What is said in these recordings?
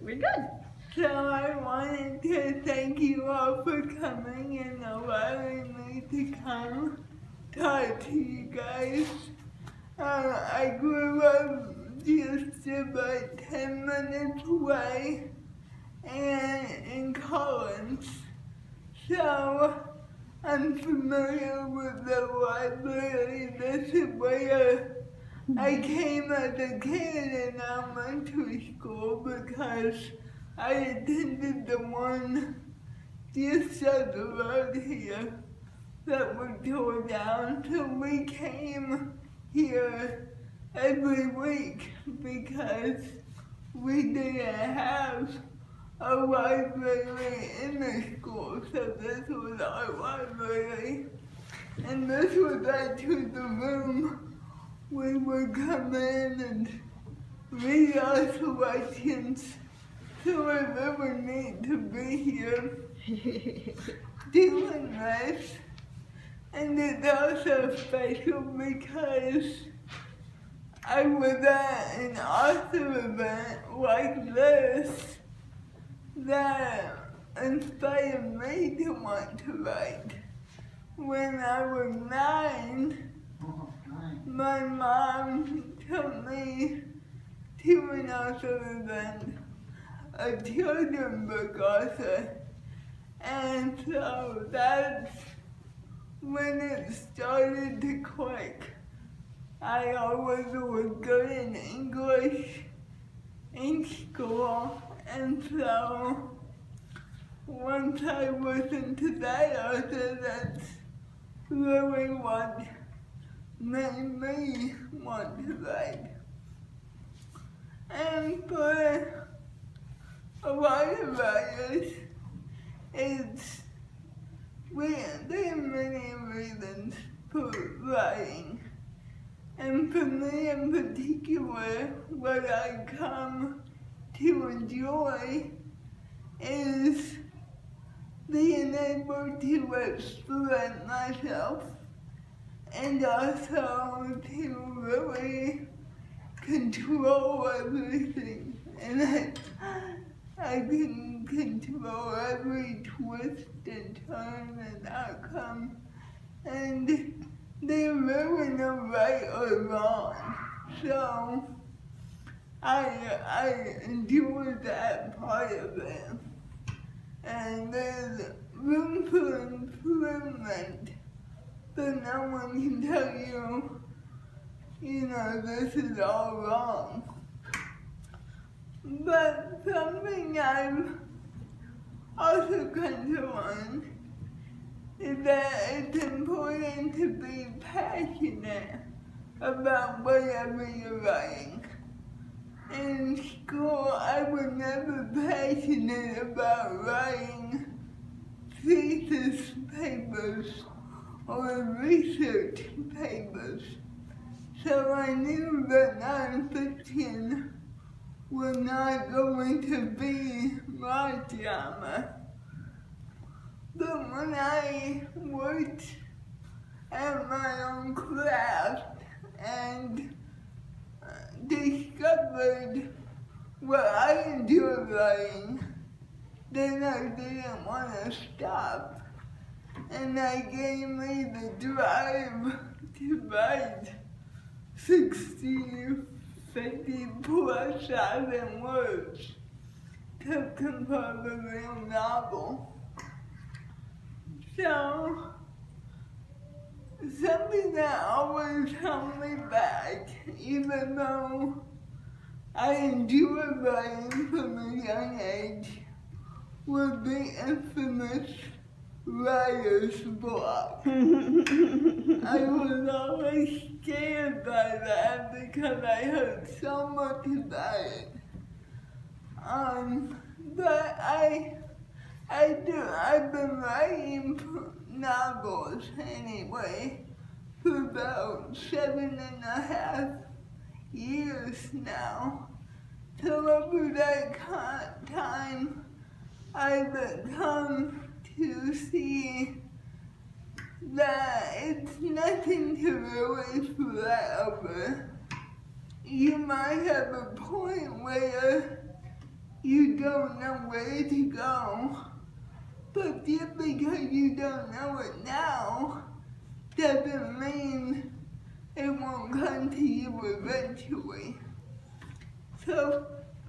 We're good. So I wanted to thank you all for coming and allowing me to come talk to you guys. I grew up just about 10 minutes away and in Collins, so I'm familiar with the library. This is where I came as a kid in elementary school because I attended the one just up the road here that was tore down, so we came here every week because we didn't have a library in the school, so this was our library. And this was actually the room we would come in and read our selections. So it really neat to be here doing this. And it's also special because I was at an author event like this that inspired me to want to write. When I was 9, my mom took me to an author event, a children's book author, and so that's when it started to click. I always was good in English in school, and so once I listened to that author, that's really what made me want to write. And for a lot of writers, there are many reasons for writing. And for me in particular, what I come to enjoy is being able to express myself and also to really control everything. And I can control every twist and turn and outcome. And there's really no right or wrong. So I enjoy that part of it. And there's room for improvement, but no one can tell you, this is all wrong. But something I've also come to learn is that it's important to be passionate about whatever you're writing. In school, I was never passionate about writing thesis papers or research papers, so I knew that nonfiction was not going to be my genre. But when I worked at my own craft and discovered what I enjoy writing, then I didn't want to stop. And that gave me the drive to write 60, 50 plus thousand words to compose a real novel. So, something that always held me back, even though I enjoyed writing from a young age, was the infamous writer's block. I was always scared by that because I heard so much about it. But I've been writing novels anyway for about 7.5 years now. So over that time, I've come to see that it's nothing to really fret over. You might have a point where you don't know where to go. But just because you don't know it now, doesn't mean it won't come to you eventually. So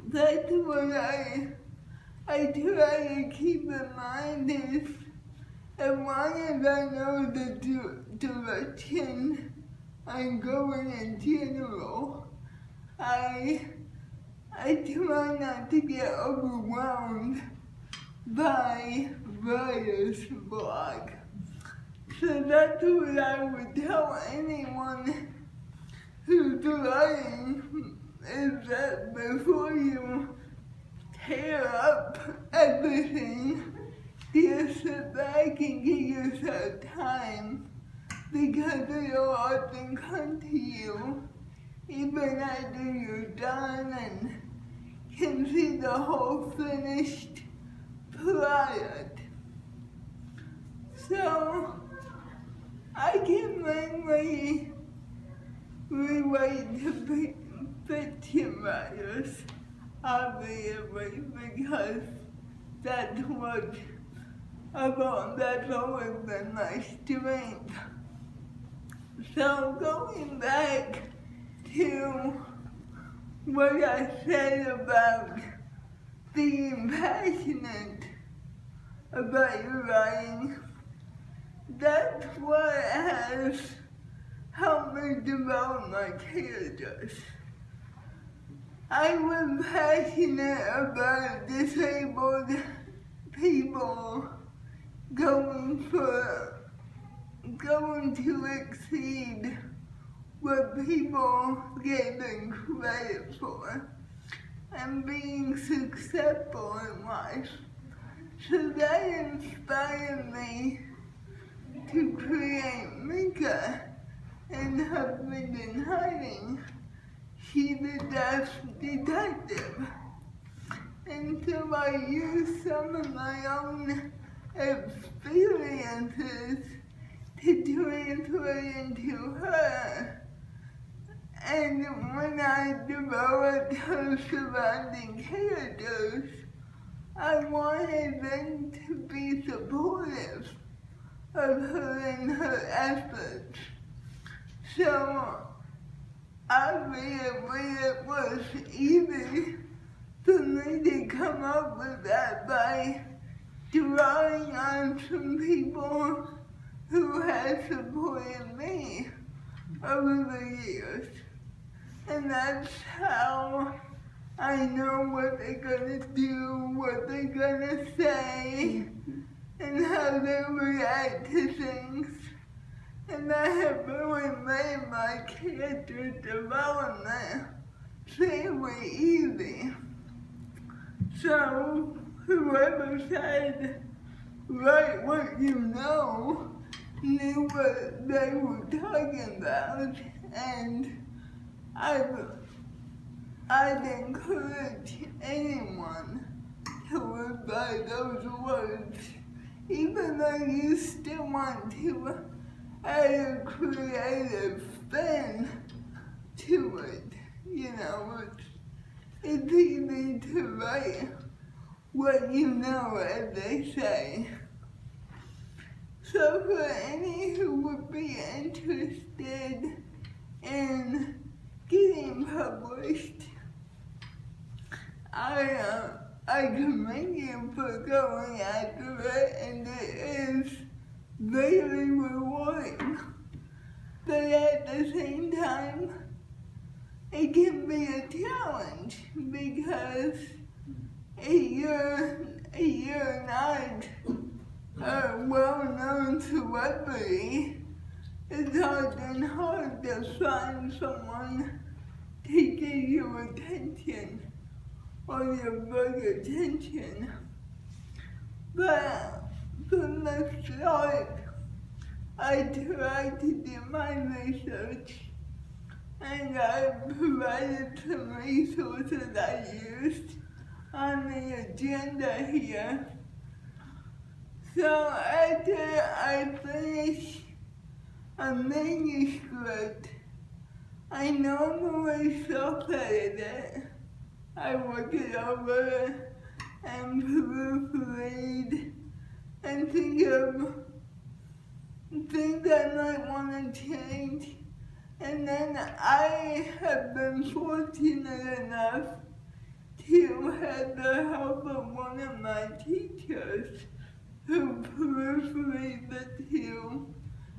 that's what I try to keep in mind is, as long as I know the direction I'm going in general, I try not to get overwhelmed by writer's block. So that's what I would tell anyone who's writing, is that before you tear up everything, just sit back and give yourself time, because it'll often come to you even after you're done and can see the whole finished product. So I can mainly relate to fiction writers, obviously, because that's always been my strength. So going back to what I said about being passionate about your writing, that's what has helped me develop my characters. I was passionate about disabled people going to exceed what people gave them credit for and being successful in life. So that inspired me to create Mika in Husband in Hiding. She's a deaf detective. And so I used some of my own experiences to translate into her. And when I developed her surrounding characters, I wanted them to be supportive of her and her efforts. So obviously it was easy for me to come up with that by drawing on some people who had supported me over the years. And that's how I know what they're gonna do, what they're gonna say, and how they react to things. And I have really made my character development fairly easy. So whoever said, write what you know, knew what they were talking about, and I'd encourage anyone to live by those words, even though you still want to add a creative spin to it. You know, it's easy to write what you know, as they say. So for any who would be interested in getting published, I commend you for going after it, and it is very rewarding. But at the same time, it can be a challenge because you're not a well-known celebrity. It's often hard to find someone to give you attention or your big attention. But from the start, I tried to do my research, and I provided some resources I used on the agenda here. So after I finish a manuscript, I normally self-edit it. I look it over and proofread and think of things I might want to change. And then I have been fortunate enough to have the help of one of my teachers who proofreads it too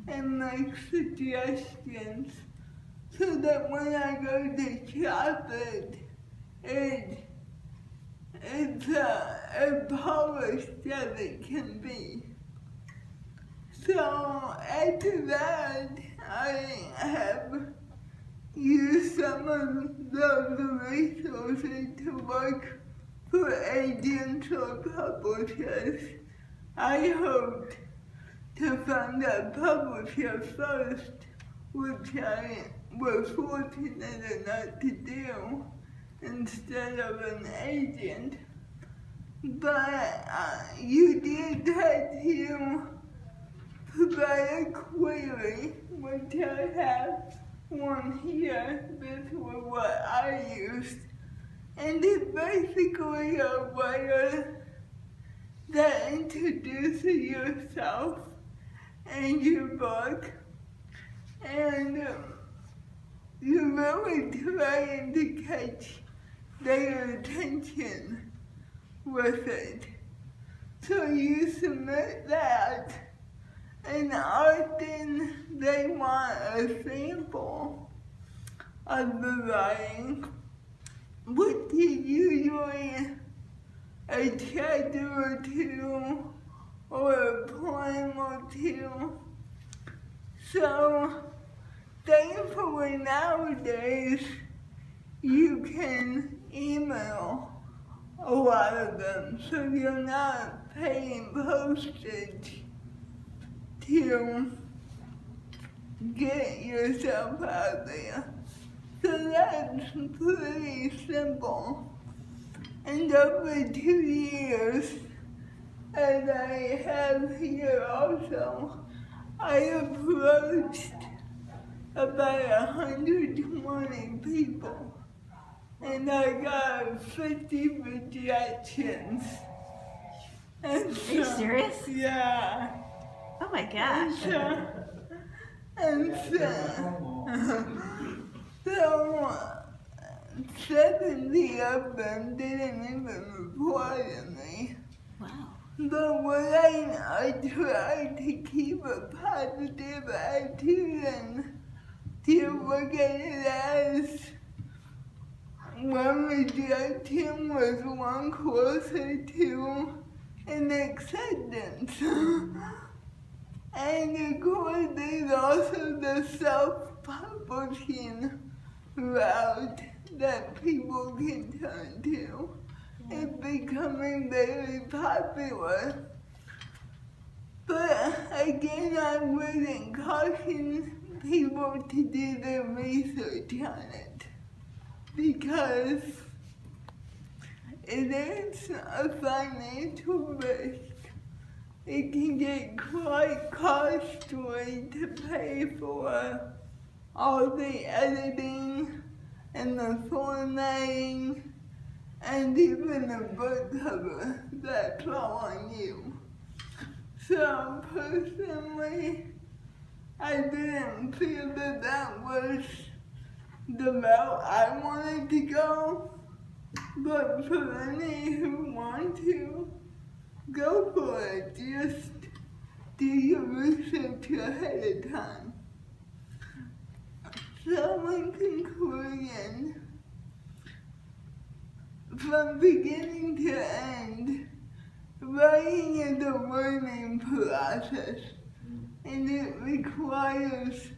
and make suggestions so that when I go to shop it, it's as polished as it can be. So after that, I have used some of those resources to look for agents or publishers. I hoped to find a publisher first, which I was fortunate enough to do instead of an agent. But you did have to provide a query, which I have one here. This was what I used. And it's basically a letter that introduces yourself and your book, and you're really trying to catch their attention with it. So you submit that, and often they want a sample of the writing, which is usually a chapter or two or a poem or two. So thankfully nowadays you can email a lot of them, so you're not paying postage to get yourself out there. So that's pretty simple. And over 2 years, as I have here also, I approached about 120 people, and I got 50 rejections. And Are you serious? Yeah. Oh my gosh. So 70 of them didn't even reply to me. Wow. But when I tried to keep a positive attitude and to look at it as one rejection was one closer to an acceptance. And of course there's also the self-publishing route that people can turn to. It's becoming very popular. But again, I wouldn't caution people to do their research on it, because it is a financial risk. It can get quite costly to pay for all the editing and the formatting and even the book cover that's all on you. So personally, I didn't feel that that was the route I wanted to go, but for any who want to, go for it. Just do your research ahead of time. So in conclusion, from beginning to end, writing is a learning process, and it requires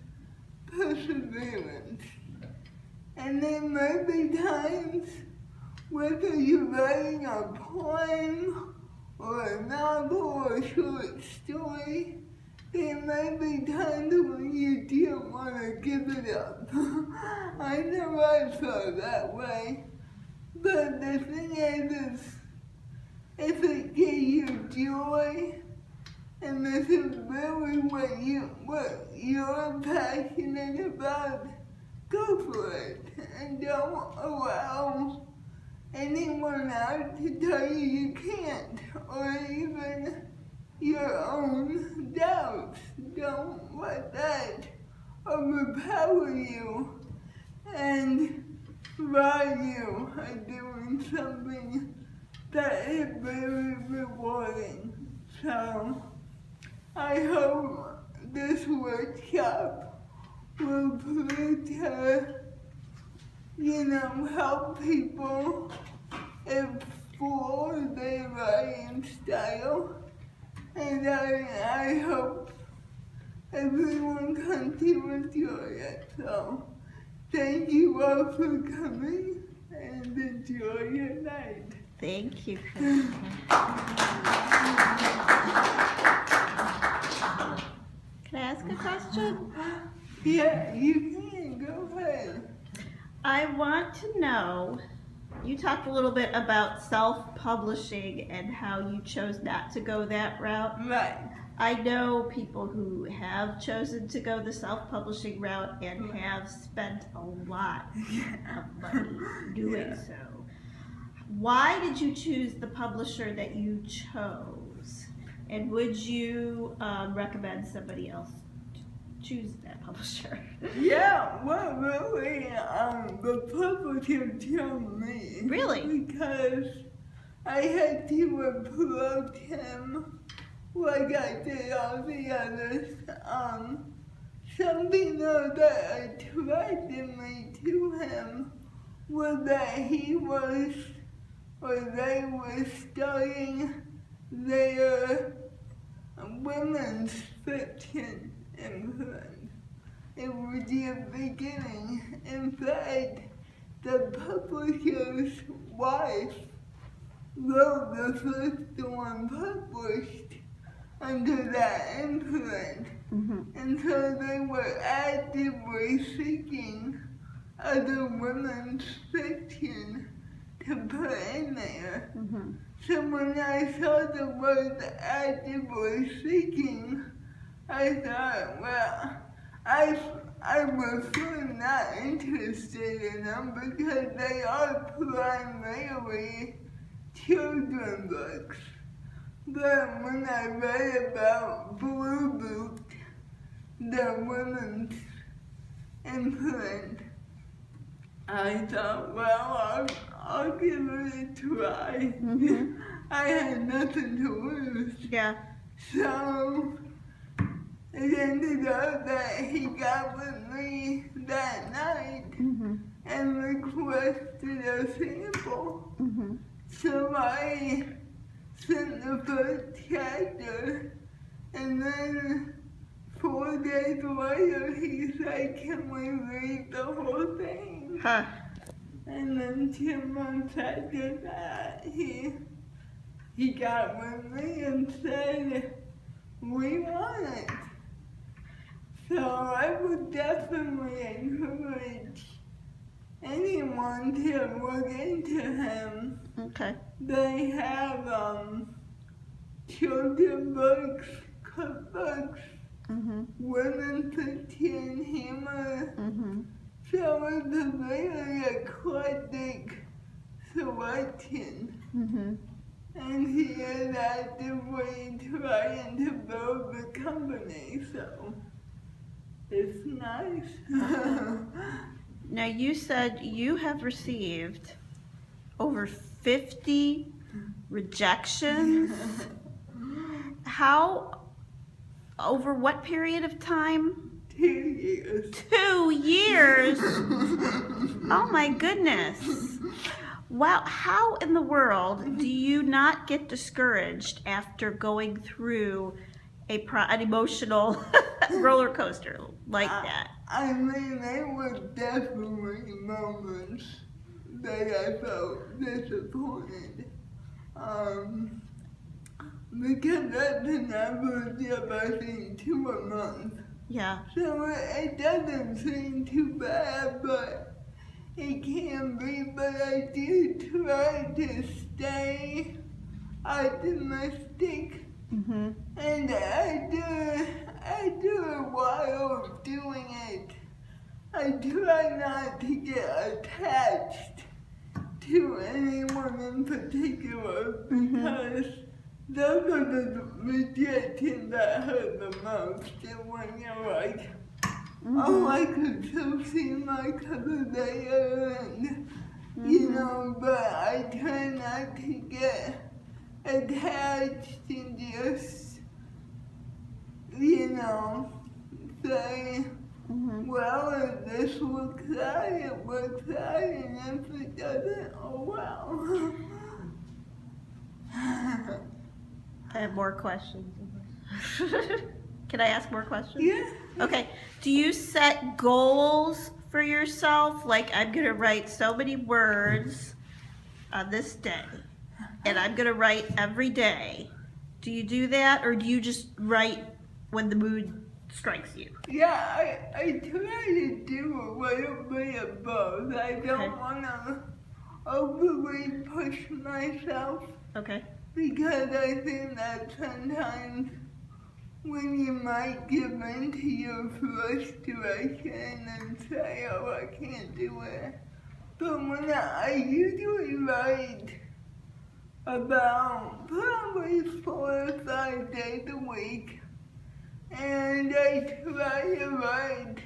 perseverance. And there may be times, whether you're writing a poem or a novel or a short story, there may be times when you don't want to give it up. I know I felt that way. But the thing is if it gives you joy, and this is really what you're passionate about, go for it. And don't allow come out to tell you you can't, or even your own doubts. Don't let that overpower you. And while you are doing something that is very rewarding. So I hope this workshop will prove to, help people explore their writing style. And I hope everyone comes to enjoy it. So thank you all for coming and enjoy your night. Thank you, Karina. Can I ask a question? Yeah, you can. Go ahead. I want to know, you talked a little bit about self-publishing and how you chose not to go that route. Right. I know people who have chosen to go the self-publishing route and have spent a lot of money doing so. Why did you choose the publisher that you chose? And would you recommend somebody else choose that publisher? Yeah, well, really, the publisher chose me. Really? Because I had to approach him like I did all the others. Something that attracted me to him was that he was, or they were starting their women's fiction imprint. It was the beginning. In fact, the publisher's wife wrote the first one published under that imprint. And so they were actively seeking other women's fiction to put in there. So when I saw the word actively seeking, I thought, well, I was really not interested in them because they are primarily children's books. But when I read about Blue Book, the women's imprint, I thought, well, I'll give it a try. I had nothing to lose. Yeah. So it ended up that he got with me that night and requested a sample. So I sent the first chapter, and then 4 days later he said, can we read the whole thing? Huh. And then 2 months after that, he got with me and said, we want it. So I would definitely encourage anyone to look into him. Okay. They have children's books, cookbooks, women's fiction, humor. So it's a very eclectic selection. And he is actively trying to build the company, so it's nice. Now you said you have received over 50 rejections. How, over what period of time? 2 years. 2 years? Oh my goodness. Wow, how in the world do you not get discouraged after going through an emotional roller coaster like that? I mean, there were definitely moments that I felt disappointed. Because that's an average of, I think, 2 a month. Yeah. So it doesn't seem too bad, but it can be. But I do try to stay optimistic. And I do it while doing it. I try not to get attached to anyone in particular because those are the rejections that hurt the most. And when you're like, oh, I could so see my color there, and you know, but I try not to get attached and just, you know, say, well, if this works out, it works out, and if it doesn't, oh well. I have more questions. Can I ask more questions? Yeah. Okay. Do you set goals for yourself? Like, I'm going to write so many words on this day, and I'm going to write every day. Do you do that, or do you just write when the mood strikes you? Yeah, I try to do a little bit of both. I don't want to overly push myself. Okay. Because I think that sometimes when you might give in to your frustration and say, oh, I can't do it. But when I usually write about probably 4 or 5 days a week, and I try to write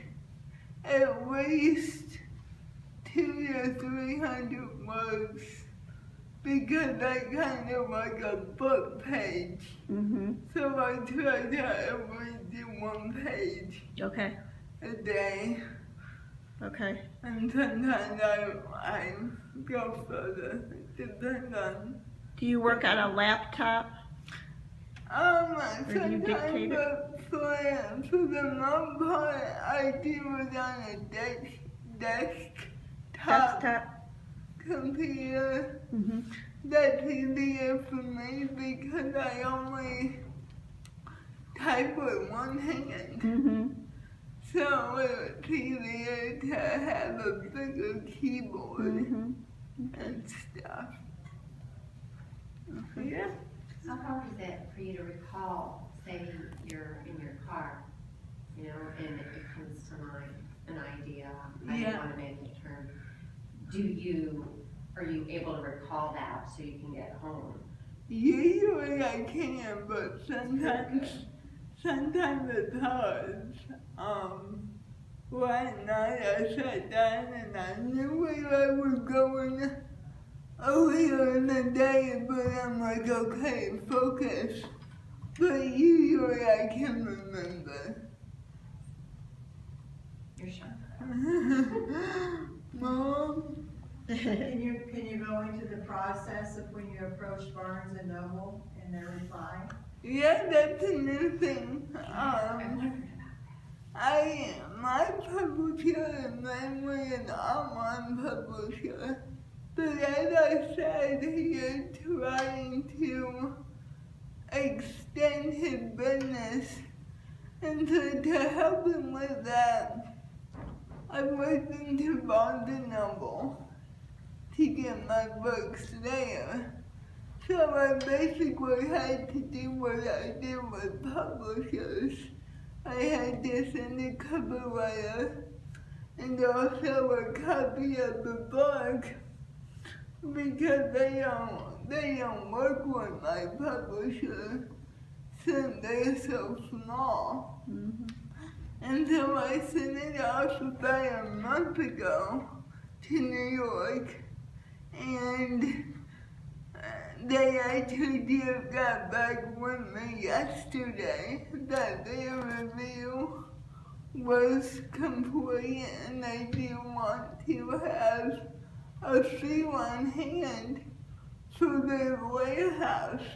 at least 200 to 300 words. Because I kind of like a book page. So I try to only do 1 page a day. Okay. And sometimes I go further. It depends on. Do you work on a laptop? Sometimes, but for the most part, I do it on a desktop computer. That's easier for me because I only type with 1 hand. So it's easier to have a bigger keyboard and stuff. Yeah. How hard is it for you to recall, say you're in your car, you know, and it comes to mind, an idea, I want to make a turn. Are you able to recall that so you can get home? Usually I can, but sometimes it's hard. One night I sat down and I knew where I was going earlier in the day, but I'm like, okay, focus. But usually I can remember. You're sure? Mom? Can you go into the process of when you approach Barnes and Noble and their reply? Yeah, that's a new thing. My publisher is mainly an online publisher, but as I said, he is trying to extend his business, and so to help him with that, I listened to Barnes and Noble to get my books there. So I basically had to do what I did with publishers. I had to send a cover letter and also a copy of the book because they don't work with my publisher since they're so small. And so I sent it off about a month ago to New York, and they actually just got back with me yesterday that their review was complete and they do want to have a fee on hand for their warehouse.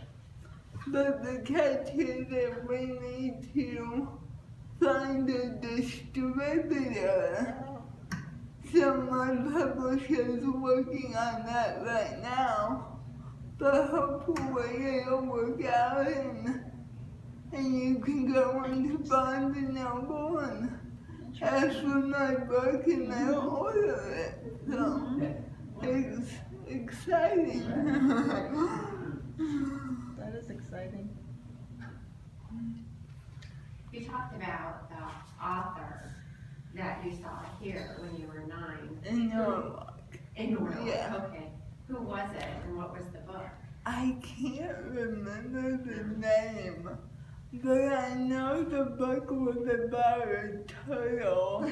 But the catch is that we need to find a distributor. So my publisher's working on that right now. But hopefully it'll work out and you can go into Barnes and Noble and ask for my book and they'll order it. So it's exciting. That is exciting. You talked about the author that you saw here when you were 9. In Norwalk. In Norwalk, Yeah. okay. Who was it and what was the book? I can't remember the name, but I know the book was about a turtle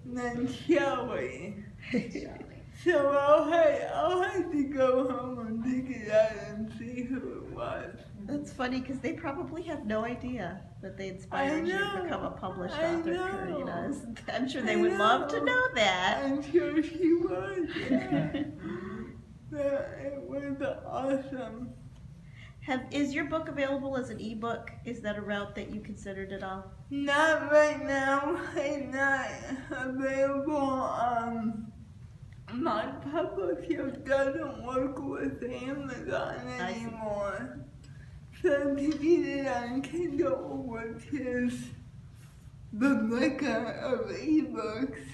named Shelly. So I'll have to go home and dig it out and see who it was. That's funny because they probably have no idea that they inspired you to become a published author, Karina. I'm sure they would love to know that. I'm sure she was, yeah. It was awesome. Is your book available as an ebook? Is that a route that you considered at all? Not right now. It's not available. My publisher doesn't work with Amazon anymore. So to get it on Kindle, which is the maker of ebooks,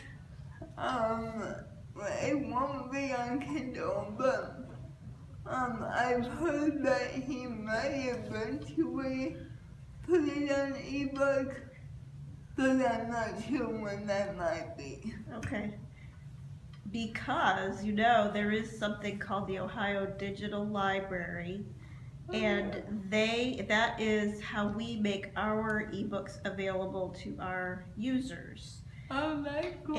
it won't be on Kindle, but I've heard that he may eventually put it on ebook, but I'm not sure when that might be. Okay. Because, you know, there is something called the Ohio Digital Library, and that is how we make our ebooks available to our users. Oh, that's cool.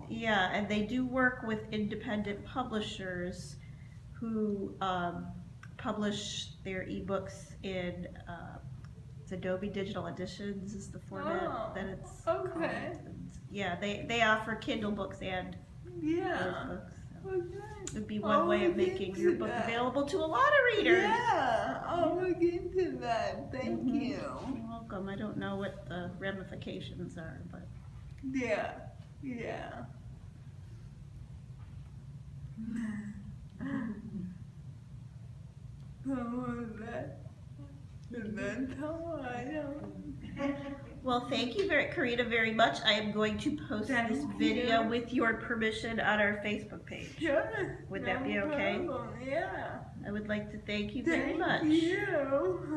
And they do work with independent publishers who publish their ebooks in Adobe Digital Editions is the format that it's called. And yeah, they offer Kindle books and those books. So it would be one way of making your book available to a lot of readers. Yeah, I'll look into that. Thank you. You're welcome. I don't know what the ramifications are, but Yeah. That's all I know. well, thank you, Karina, very much. I am going to post this video with your permission on our Facebook page. Sure. Would that be okay? Problem. Yeah. I would like to thank you very much. Thank you.